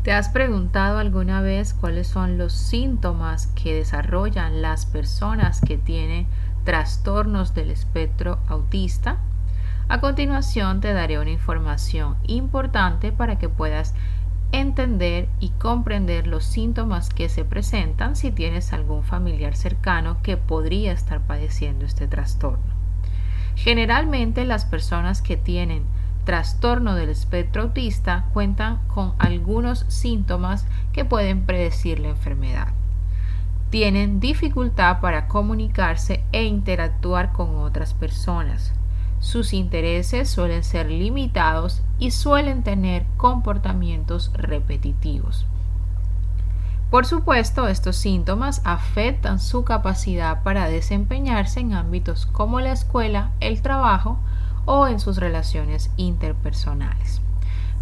¿Te has preguntado alguna vez cuáles son los síntomas que desarrollan las personas que tienen trastornos del espectro autista? A continuación te daré una información importante para que puedas entender y comprender los síntomas que se presentan si tienes algún familiar cercano que podría estar padeciendo este trastorno. Generalmente las personas que tienen trastorno del espectro autista cuentan con algunos síntomas que pueden predecir la enfermedad. Tienen dificultad para comunicarse e interactuar con otras personas. Sus intereses suelen ser limitados y suelen tener comportamientos repetitivos. Por supuesto, estos síntomas afectan su capacidad para desempeñarse en ámbitos como la escuela, el trabajo o en sus relaciones interpersonales.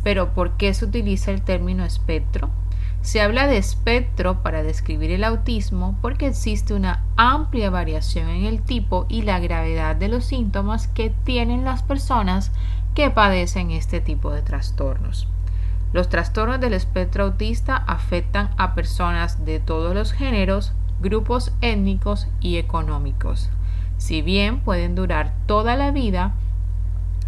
Pero, ¿por qué se utiliza el término espectro? Se habla de espectro para describir el autismo porque existe una amplia variación en el tipo y la gravedad de los síntomas que tienen las personas que padecen este tipo de trastornos. Los trastornos del espectro autista afectan a personas de todos los géneros, grupos étnicos y económicos. Si bien pueden durar toda la vida,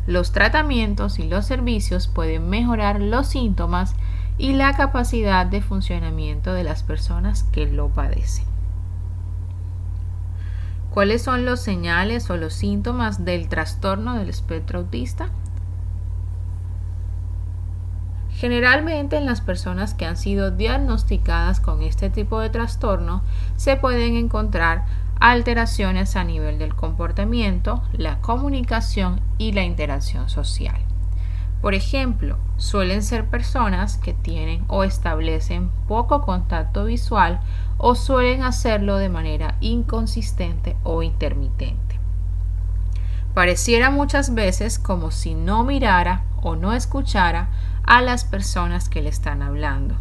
los tratamientos y los servicios pueden mejorar los síntomas y la capacidad de funcionamiento de las personas que lo padecen. ¿Cuáles son los señales o los síntomas del trastorno del espectro autista? Generalmente en las personas que han sido diagnosticadas con este tipo de trastorno se pueden encontrar alteraciones a nivel del comportamiento, la comunicación y la interacción social. Por ejemplo, suelen ser personas que tienen o establecen poco contacto visual o suelen hacerlo de manera inconsistente o intermitente. Pareciera muchas veces como si no mirara o no escuchara a las personas que le están hablando.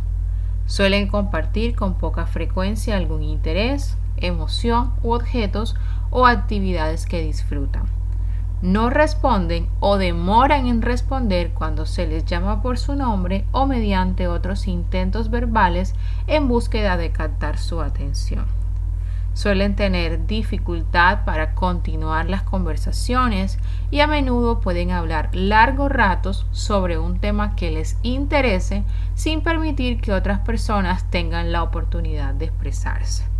Suelen compartir con poca frecuencia algún interés, emoción u objetos o actividades que disfrutan. No responden o demoran en responder cuando se les llama por su nombre o mediante otros intentos verbales en búsqueda de captar su atención. Suelen tener dificultad para continuar las conversaciones y a menudo pueden hablar largos ratos sobre un tema que les interese sin permitir que otras personas tengan la oportunidad de expresarse.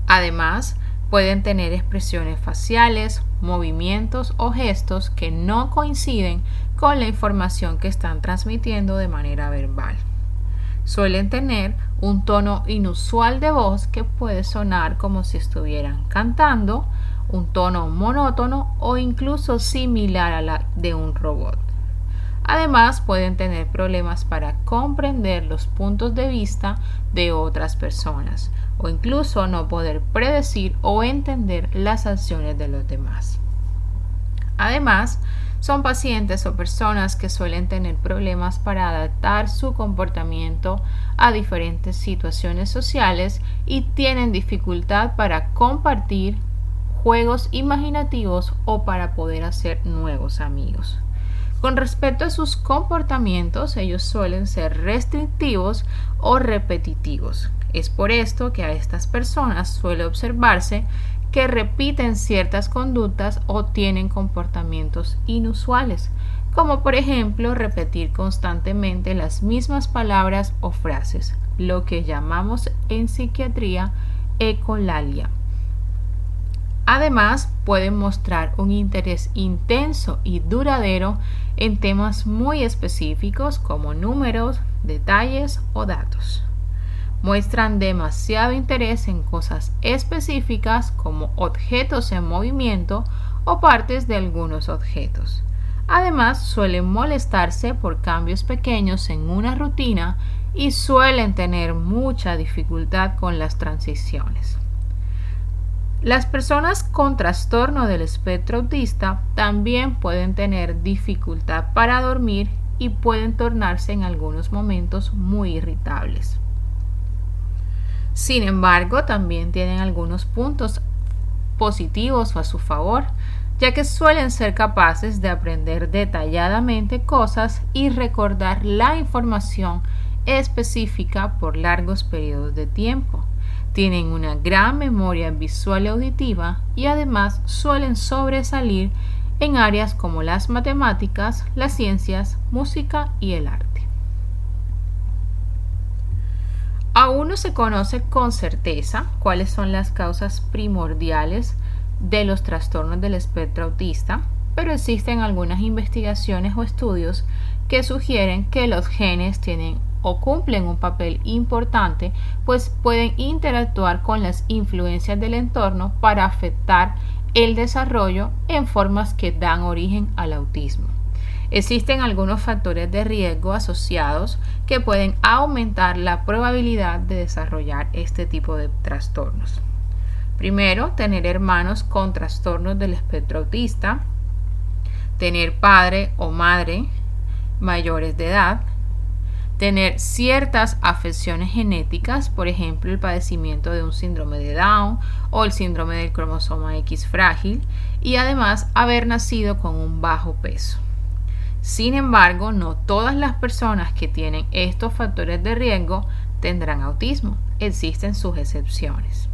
Además, pueden tener expresiones faciales, movimientos o gestos que no coinciden con la información que están transmitiendo de manera verbal. Suelen tener un tono inusual de voz que puede sonar como si estuvieran cantando, un tono monótono o incluso similar a la de un robot. Además, pueden tener problemas para comprender los puntos de vista de otras personas o incluso no poder predecir o entender las acciones de los demás. Además, son pacientes o personas que suelen tener problemas para adaptar su comportamiento a diferentes situaciones sociales y tienen dificultad para compartir juegos imaginativos o para poder hacer nuevos amigos. Con respecto a sus comportamientos, ellos suelen ser restrictivos o repetitivos. Es por esto que a estas personas suele observarse que repiten ciertas conductas o tienen comportamientos inusuales, como por ejemplo repetir constantemente las mismas palabras o frases, lo que llamamos en psiquiatría ecolalia. Además, pueden mostrar un interés intenso y duradero en temas muy específicos como números, detalles o datos. Muestran demasiado interés en cosas específicas como objetos en movimiento o partes de algunos objetos. Además, suelen molestarse por cambios pequeños en una rutina y suelen tener mucha dificultad con las transiciones. Las personas con trastorno del espectro autista también pueden tener dificultad para dormir y pueden tornarse en algunos momentos muy irritables. Sin embargo, también tienen algunos puntos positivos a su favor, ya que suelen ser capaces de aprender detalladamente cosas y recordar la información específica por largos periodos de tiempo. Tienen una gran memoria visual y auditiva y además suelen sobresalir en áreas como las matemáticas, las ciencias, música y el arte. Aún no se conoce con certeza cuáles son las causas primordiales de los trastornos del espectro autista, pero existen algunas investigaciones o estudios que sugieren que los genes tienen o cumplen un papel importante, pues pueden interactuar con las influencias del entorno para afectar el desarrollo en formas que dan origen al autismo. Existen algunos factores de riesgo asociados que pueden aumentar la probabilidad de desarrollar este tipo de trastornos. Primero, tener hermanos con trastornos del espectro autista, tener padre o madre mayores de edad, tener ciertas afecciones genéticas, por ejemplo el padecimiento de un síndrome de Down o el síndrome del cromosoma X frágil, y además haber nacido con un bajo peso. Sin embargo, no todas las personas que tienen estos factores de riesgo tendrán autismo. Existen sus excepciones.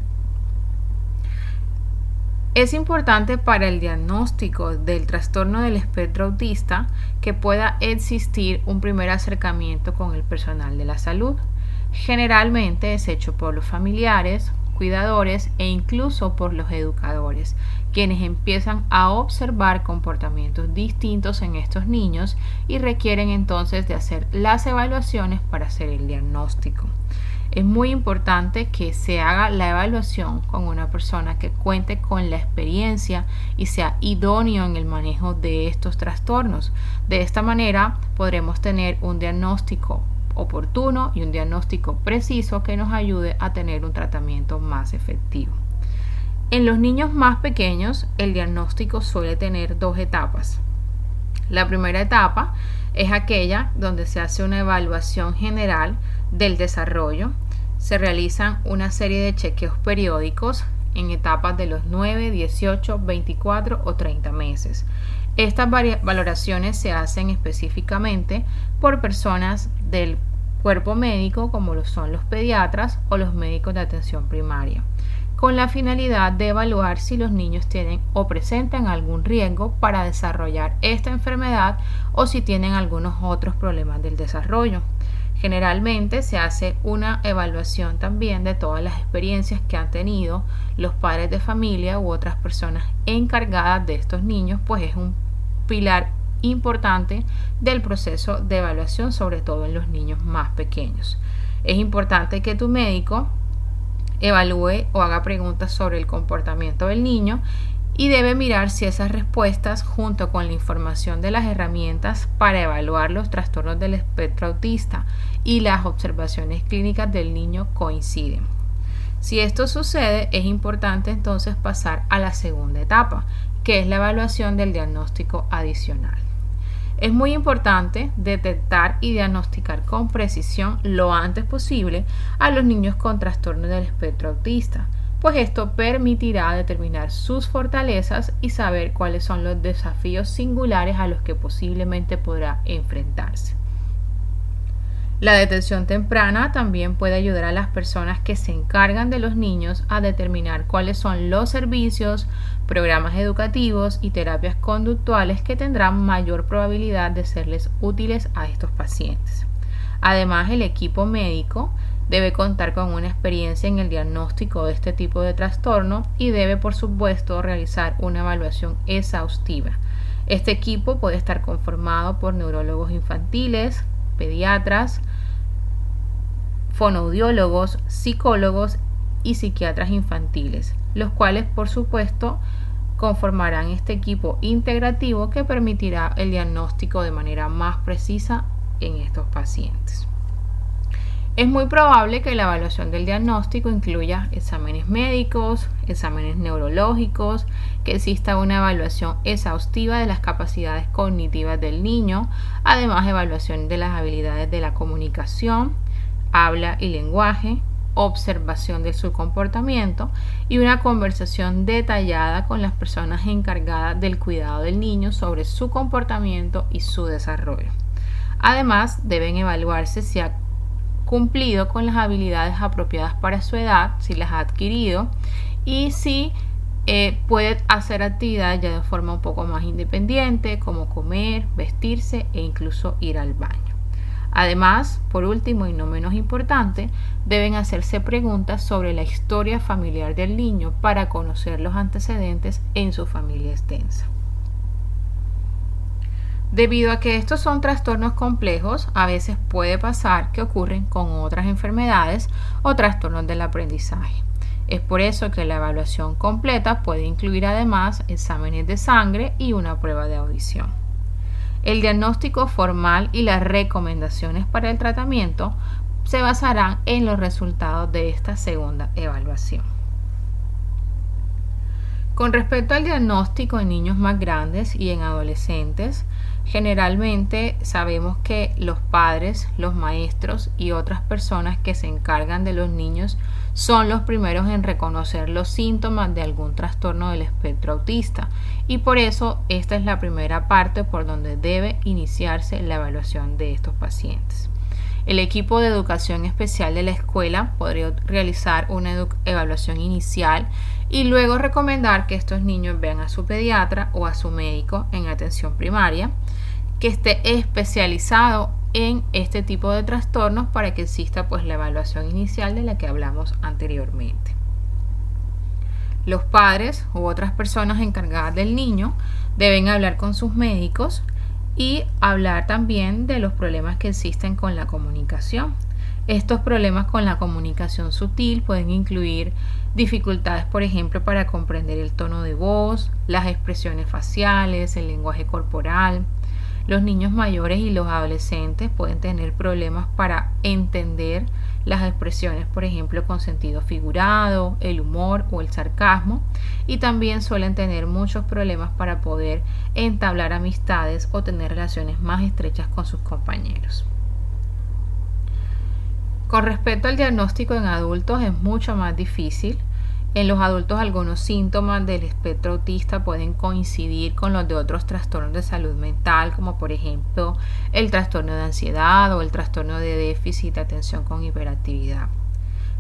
Es importante para el diagnóstico del trastorno del espectro autista que pueda existir un primer acercamiento con el personal de la salud. Generalmente es hecho por los familiares, cuidadores e incluso por los educadores, quienes empiezan a observar comportamientos distintos en estos niños y requieren entonces de hacer las evaluaciones para hacer el diagnóstico. Es muy importante que se haga la evaluación con una persona que cuente con la experiencia y sea idóneo en el manejo de estos trastornos. De esta manera podremos tener un diagnóstico oportuno y un diagnóstico preciso que nos ayude a tener un tratamiento más efectivo. En los niños más pequeños, el diagnóstico suele tener dos etapas. La primera etapa es aquella donde se hace una evaluación general del desarrollo. Se realizan una serie de chequeos periódicos en etapas de los 9, 18, 24 o 30 meses. Estas valoraciones se hacen específicamente por personas del cuerpo médico, como lo son los pediatras o los médicos de atención primaria, con la finalidad de evaluar si los niños tienen o presentan algún riesgo para desarrollar esta enfermedad o si tienen algunos otros problemas del desarrollo. Generalmente se hace una evaluación también de todas las experiencias que han tenido los padres de familia u otras personas encargadas de estos niños, pues es un pilar importante del proceso de evaluación, sobre todo en los niños más pequeños. Es importante que tu médico evalúe o haga preguntas sobre el comportamiento del niño y debe mirar si esas respuestas, junto con la información de las herramientas para evaluar los trastornos del espectro autista y las observaciones clínicas del niño, coinciden. Si esto sucede, es importante entonces pasar a la segunda etapa, que es la evaluación del diagnóstico adicional. Es muy importante detectar y diagnosticar con precisión lo antes posible a los niños con trastornos del espectro autista, pues esto permitirá determinar sus fortalezas y saber cuáles son los desafíos singulares a los que posiblemente podrá enfrentarse. La detección temprana también puede ayudar a las personas que se encargan de los niños a determinar cuáles son los servicios, programas educativos y terapias conductuales que tendrán mayor probabilidad de serles útiles a estos pacientes. Además, el equipo médico debe contar con una experiencia en el diagnóstico de este tipo de trastorno y debe, por supuesto, realizar una evaluación exhaustiva. Este equipo puede estar conformado por neurólogos infantiles, pediatras, fonoaudiólogos, psicólogos y psiquiatras infantiles, los cuales por supuesto conformarán este equipo integrativo que permitirá el diagnóstico de manera más precisa en estos pacientes. Es muy probable que la evaluación del diagnóstico incluya exámenes médicos, exámenes neurológicos, que exista una evaluación exhaustiva de las capacidades cognitivas del niño, además evaluación de las habilidades de la comunicación, habla y lenguaje, observación de su comportamiento y una conversación detallada con las personas encargadas del cuidado del niño sobre su comportamiento y su desarrollo. Además, deben evaluarse si cumplido con las habilidades apropiadas para su edad, si las ha adquirido, y si puede hacer actividades ya de forma un poco más independiente, como comer, vestirse e incluso ir al baño. Además, por último y no menos importante, deben hacerse preguntas sobre la historia familiar del niño para conocer los antecedentes en su familia extensa. Debido a que estos son trastornos complejos, a veces puede pasar que ocurren con otras enfermedades o trastornos del aprendizaje. Es por eso que la evaluación completa puede incluir además exámenes de sangre y una prueba de audición. El diagnóstico formal y las recomendaciones para el tratamiento se basarán en los resultados de esta segunda evaluación. Con respecto al diagnóstico en niños más grandes y en adolescentes, generalmente sabemos que los padres, los maestros y otras personas que se encargan de los niños son los primeros en reconocer los síntomas de algún trastorno del espectro autista, y por eso esta es la primera parte por donde debe iniciarse la evaluación de estos pacientes. El equipo de educación especial de la escuela podría realizar una evaluación inicial y luego recomendar que estos niños vean a su pediatra o a su médico en atención primaria, que esté especializado en este tipo de trastornos para que exista la evaluación inicial de la que hablamos anteriormente. Los padres u otras personas encargadas del niño deben hablar con sus médicos y hablar también de los problemas que existen con la comunicación. Estos problemas con la comunicación sutil pueden incluir dificultades, por ejemplo, para comprender el tono de voz, las expresiones faciales, el lenguaje corporal. Los niños mayores y los adolescentes pueden tener problemas para entender las expresiones, por ejemplo, con sentido figurado, el humor o el sarcasmo, y también suelen tener muchos problemas para poder entablar amistades o tener relaciones más estrechas con sus compañeros. Con respecto al diagnóstico en adultos es mucho más difícil. En los adultos algunos síntomas del espectro autista pueden coincidir con los de otros trastornos de salud mental, como por ejemplo el trastorno de ansiedad o el trastorno de déficit de atención con hiperactividad.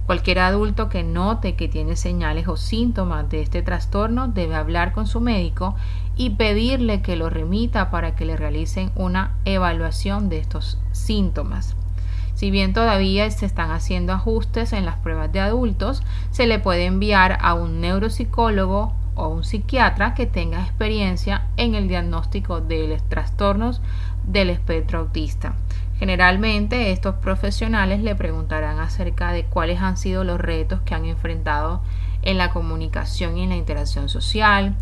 Cualquier adulto que note que tiene señales o síntomas de este trastorno debe hablar con su médico y pedirle que lo remita para que le realicen una evaluación de estos síntomas. Si bien todavía se están haciendo ajustes en las pruebas de adultos, se le puede enviar a un neuropsicólogo o un psiquiatra que tenga experiencia en el diagnóstico de los trastornos del espectro autista. Generalmente estos profesionales le preguntarán acerca de cuáles han sido los retos que han enfrentado en la comunicación y en la interacción social,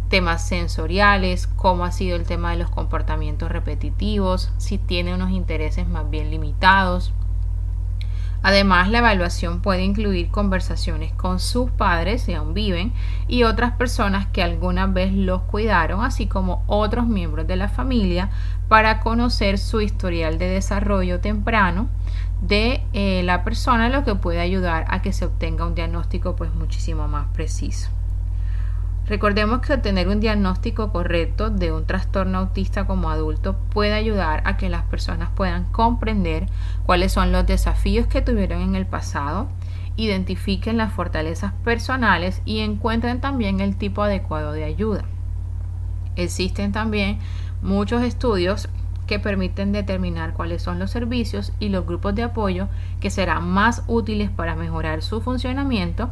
temas sensoriales, cómo ha sido el tema de los comportamientos repetitivos, si tiene unos intereses más bien limitados. Además, la evaluación puede incluir conversaciones con sus padres, si aún viven, y otras personas que alguna vez los cuidaron, así como otros miembros de la familia, para conocer su historial de desarrollo temprano de la persona, lo que puede ayudar a que se obtenga un diagnóstico muchísimo más preciso. Recordemos que obtener un diagnóstico correcto de un trastorno autista como adulto puede ayudar a que las personas puedan comprender cuáles son los desafíos que tuvieron en el pasado, identifiquen las fortalezas personales y encuentren también el tipo adecuado de ayuda. Existen también muchos estudios que permiten determinar cuáles son los servicios y los grupos de apoyo que serán más útiles para mejorar su funcionamiento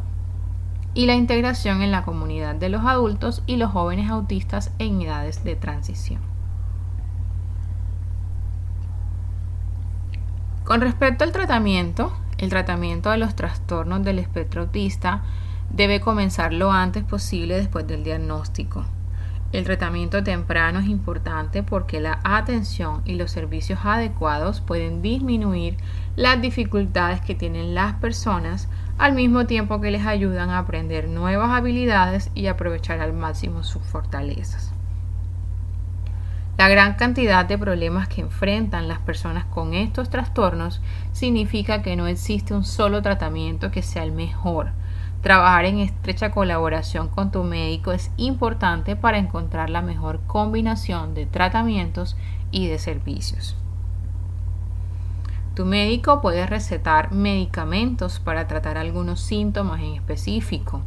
y la integración en la comunidad de los adultos y los jóvenes autistas en edades de transición. Con respecto al tratamiento, el tratamiento de los trastornos del espectro autista debe comenzar lo antes posible después del diagnóstico. El tratamiento temprano es importante porque la atención y los servicios adecuados pueden disminuir las dificultades que tienen las personas al mismo tiempo que les ayudan a aprender nuevas habilidades y aprovechar al máximo sus fortalezas. La gran cantidad de problemas que enfrentan las personas con estos trastornos significa que no existe un solo tratamiento que sea el mejor. Trabajar en estrecha colaboración con tu médico es importante para encontrar la mejor combinación de tratamientos y de servicios. Tu médico puede recetar medicamentos para tratar algunos síntomas en específico.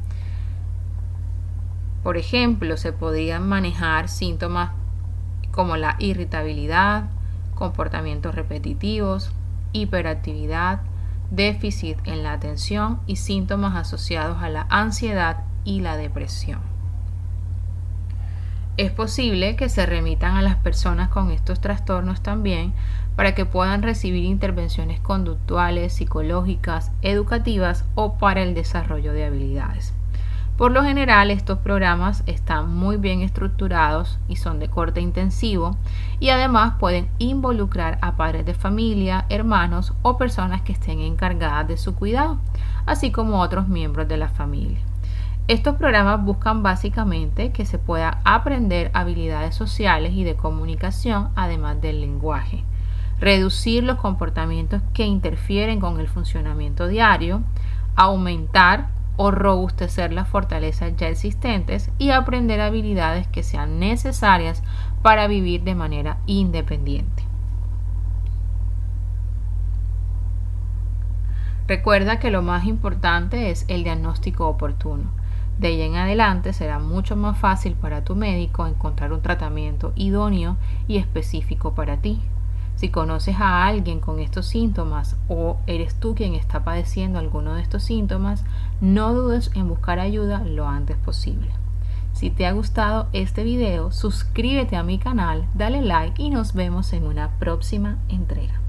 Por ejemplo, se podrían manejar síntomas como la irritabilidad, comportamientos repetitivos, hiperactividad, déficit en la atención y síntomas asociados a la ansiedad y la depresión. Es posible que se remitan a las personas con estos trastornos también para que puedan recibir intervenciones conductuales, psicológicas, educativas o para el desarrollo de habilidades. Por lo general, estos programas están muy bien estructurados y son de corte intensivo y además pueden involucrar a padres de familia, hermanos o personas que estén encargadas de su cuidado, así como otros miembros de la familia. Estos programas buscan básicamente que se pueda aprender habilidades sociales y de comunicación, además del lenguaje, reducir los comportamientos que interfieren con el funcionamiento diario, aumentar o robustecer las fortalezas ya existentes y aprender habilidades que sean necesarias para vivir de manera independiente. Recuerda que lo más importante es el diagnóstico oportuno. De ahí en adelante será mucho más fácil para tu médico encontrar un tratamiento idóneo y específico para ti. Si conoces a alguien con estos síntomas o eres tú quien está padeciendo alguno de estos síntomas, no dudes en buscar ayuda lo antes posible. Si te ha gustado este video, suscríbete a mi canal, dale like y nos vemos en una próxima entrega.